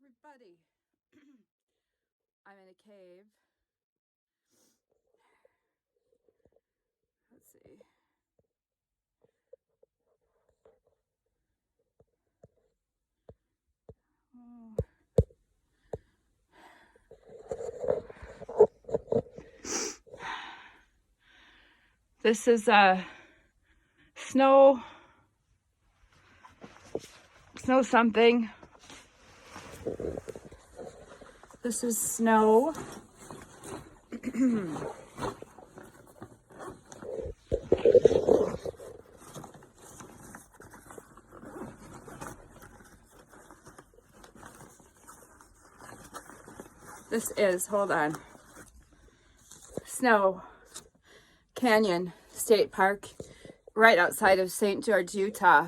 everybody. I'm in a cave. Let's see. Oh. This is snow something. This is snow. This is, hold on, Snow Canyon State Park right outside of St. George, Utah.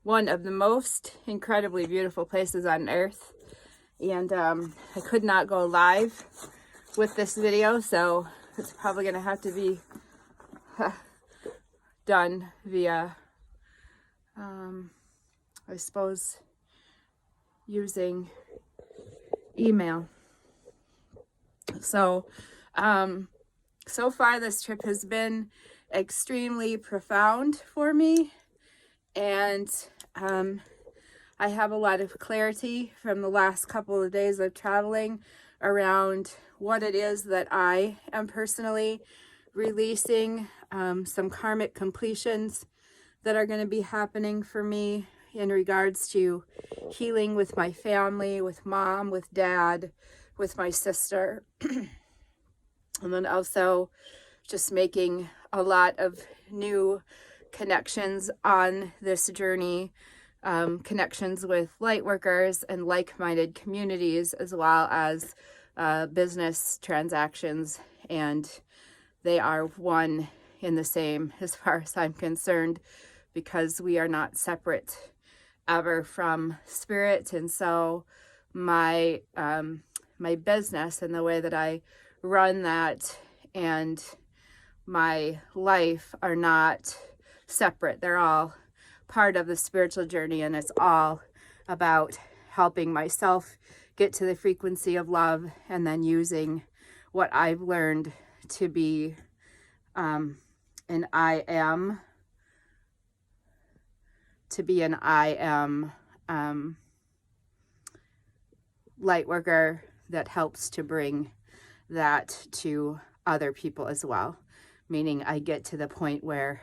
One of the most incredibly beautiful places on earth. And I could not go live with this video, so it's probably going to have to be done via, I suppose, using email. So, so far this trip has been extremely profound for me, and I have a lot of clarity from the last couple of days of traveling around what it is that I am personally releasing, some karmic completions that are going to be happening for me in regards to healing with my family, with mom, with dad, with my sister, and then also just making a lot of new connections on this journey, connections with light workers and like-minded communities, as well as business transactions, and they are one in the same as far as I'm concerned, because we are not separate ever from spirit. And so my my business and the way that I run that and my life are not separate. They're all part of the spiritual journey, and it's all about helping myself get to the frequency of love, and then using what I've learned to be an I am light worker that helps to bring that to other people as well. Meaning I get to the point where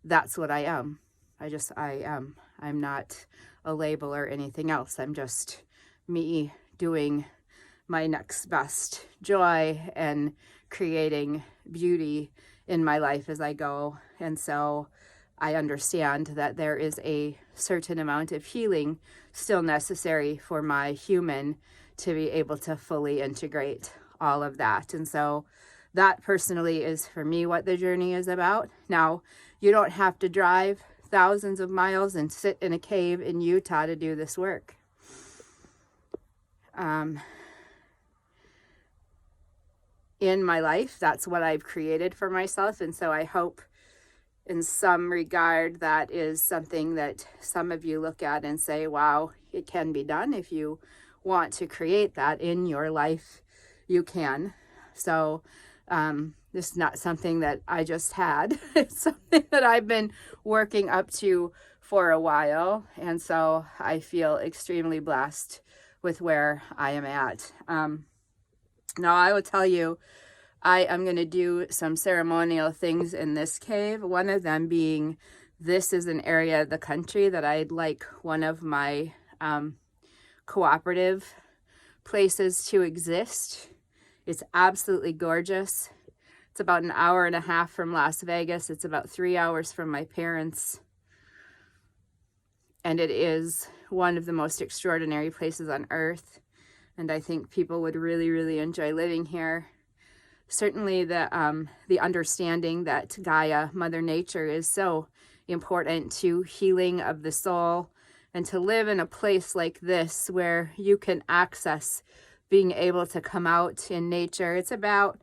that's what I am. I am. I'm not a label or anything else. I'm just me doing my next best joy and creating beauty in my life as I go. And so I understand that there is a certain amount of healing still necessary for my human to be able to fully integrate all of that. And so that personally is for me what the journey is about. Now, you don't have to drive thousands of miles and sit in a cave in Utah to do this work. In my life, that's what I've created for myself. And so I hope in some regard that is something that some of you look at and say, wow, it can be done. If you want to create that in your life, you can. So this is not something that I just had. It's something that I've been working up to for a while. And so I feel extremely blessed with where I am at. Now, I will tell you, I am going to do some ceremonial things in this cave. One of them being, this is an area of the country that I'd like one of my cooperative places to exist. It's absolutely gorgeous. It's about an hour and a half from Las Vegas. It's about 3 hours from my parents. And it is one of the most extraordinary places on earth. And I think people would really, really enjoy living here. Certainly the understanding that Gaia, Mother Nature, is so important to healing of the soul, and to live in a place like this where you can access being able to come out in nature. It's about,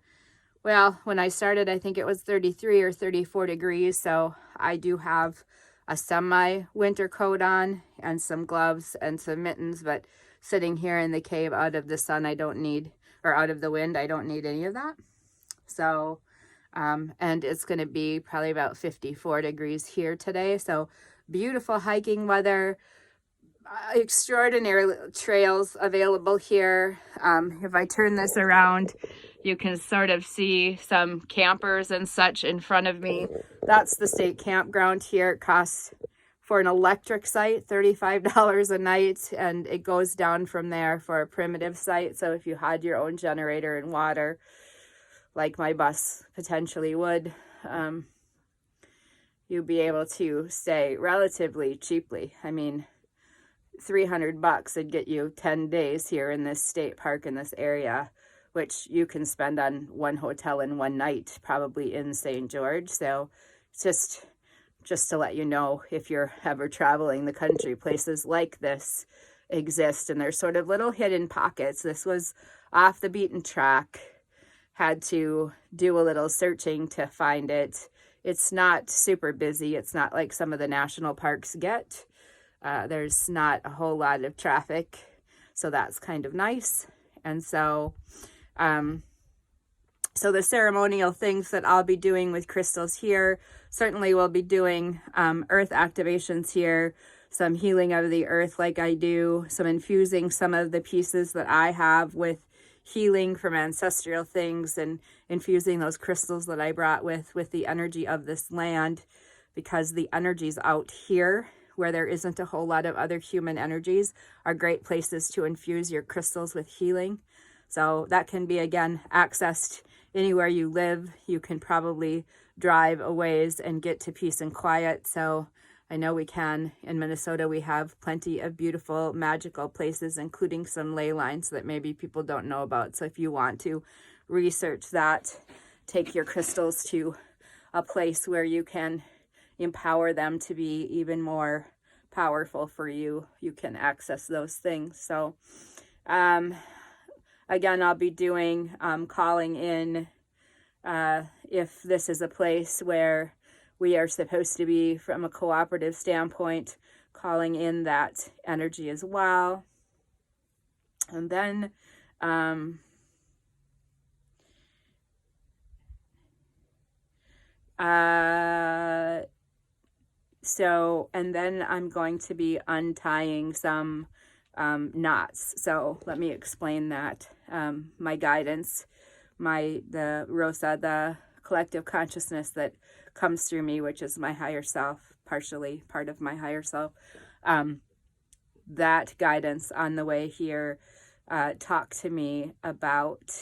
well, when I started, I think it was 33 or 34 degrees. So I do have a semi-winter coat on and some gloves and some mittens, but sitting here in the cave out of the sun, I don't need, or out of the wind, I don't need any of that. So, and it's going to be probably about 54 degrees here today. So beautiful hiking weather, extraordinary trails available here. If I turn this around, you can sort of see some campers and such in front of me. That's the state campground here. It costs, for an electric site, $35 a night, and it goes down from there for a primitive site. So if you had your own generator and water, like my bus potentially would, you'd be able to stay relatively cheaply. I mean, $300 would get you 10 days here in this state park in this area, which you can spend on one hotel in one night, probably in St. George. So just to let you know, if you're ever traveling the country, places like this exist, and there's sort of little hidden pockets. This was off the beaten track. Had to do a little searching to find it. It's not super busy. It's not like some of the national parks get. There's not a whole lot of traffic, so that's kind of nice. And so, so the ceremonial things that I'll be doing with crystals here, certainly we'll be doing earth activations here, some healing of the earth like I do, some infusing some of the pieces that I have with healing from ancestral things, and infusing those crystals that I brought with the energy of this land, because the energies out here where there isn't a whole lot of other human energies are great places to infuse your crystals with healing. So that can be, again, accessed anywhere you live. You can probably drive a ways and get to peace and quiet. So I know we can. In Minnesota, we have plenty of beautiful, magical places, including some ley lines that maybe people don't know about. So if you want to research that, take your crystals to a place where you can empower them to be even more powerful for you, you can access those things. So again, I'll be doing calling in if this is a place where we are supposed to be from a cooperative standpoint, calling in that energy as well. And then and then I'm going to be untying some knots. So let me explain that. My guidance, the Rosa, the collective consciousness that comes through me, which is my higher self, partially part of my higher self, that guidance on the way here talked to me about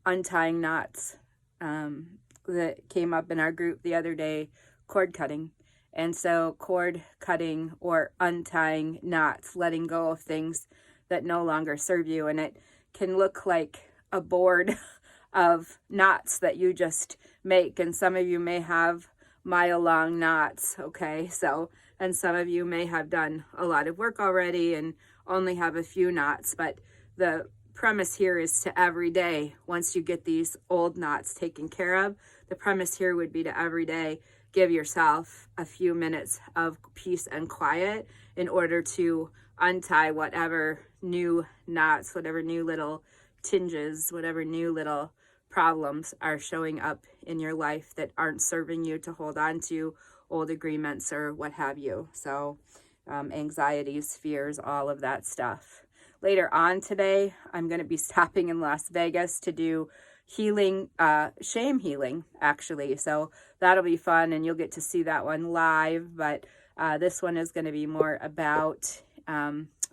untying knots that came up in our group the other day, cord cutting. And so cord cutting, or untying knots, letting go of things that no longer serve you. And it can look like a board of knots that you just make. And some of you may have mile-long knots, okay? So, and some of you may have done a lot of work already and only have a few knots. But the premise here is to every day, once you get these old knots taken care of, the premise here would be to every day give yourself a few minutes of peace and quiet in order to untie whatever new knots, whatever new little tinges, whatever new little problems are showing up in your life that aren't serving you, to hold on to old agreements or what have you. So anxieties, fears, all of that stuff. Later on today, I'm going to be stopping in Las Vegas to do healing, shame healing, actually. So that'll be fun, and you'll get to see that one live. But this one is going to be more about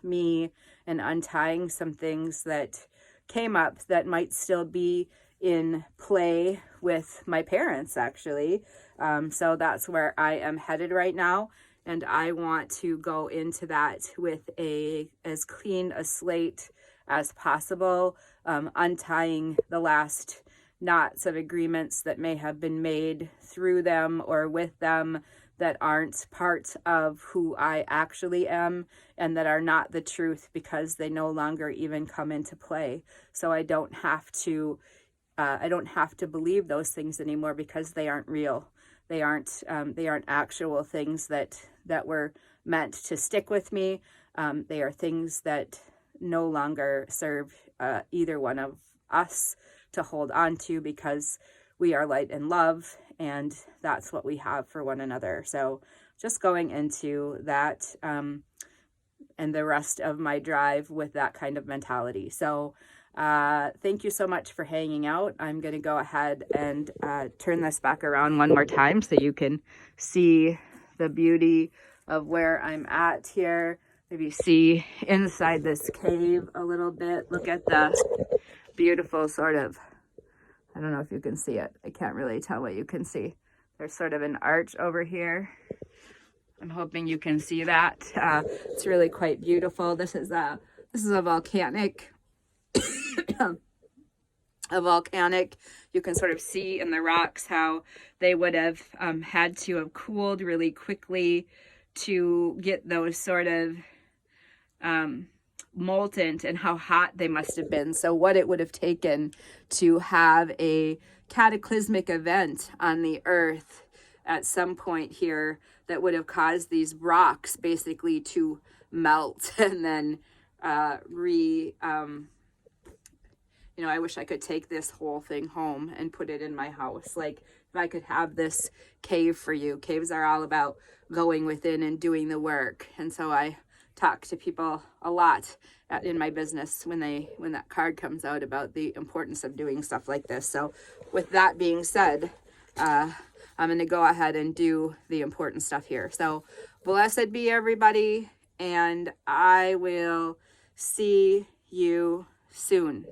me and untying some things that came up that might still be in play with my parents, actually. So that's where I am headed right now. And I want to go into that with as clean a slate as possible, untying the last knots of agreements that may have been made through them or with them that aren't part of who I actually am, and that are not the truth because they no longer even come into play. So I don't have to believe those things anymore because they aren't real. They aren't actual things that were meant to stick with me. They are things that no longer serve either one of us to hold on to, because we are light and love, and that's what we have for one another. So just going into that and the rest of my drive with that kind of mentality. So thank you so much for hanging out. I'm going to go ahead and turn this back around one more time so you can see the beauty of where I'm at here. Maybe see inside this cave a little bit. Look at the beautiful sort of, I don't know if you can see it. I can't really tell what you can see. There's sort of an arch over here. I'm hoping you can see that. It's really quite beautiful. This is a volcanic, you can sort of see in the rocks how they would have had to have cooled really quickly to get those sort of molten, and how hot they must have been. So what it would have taken to have a cataclysmic event on the earth at some point here that would have caused these rocks basically to melt and then I wish I could take this whole thing home and put it in my house. Like, if I could have this cave for you. Caves are all about going within and doing the work. And so I talk to people a lot in my business when that card comes out about the importance of doing stuff like this. So with that being said, I'm going to go ahead and do the important stuff here. So blessed be everybody, and I will see you soon.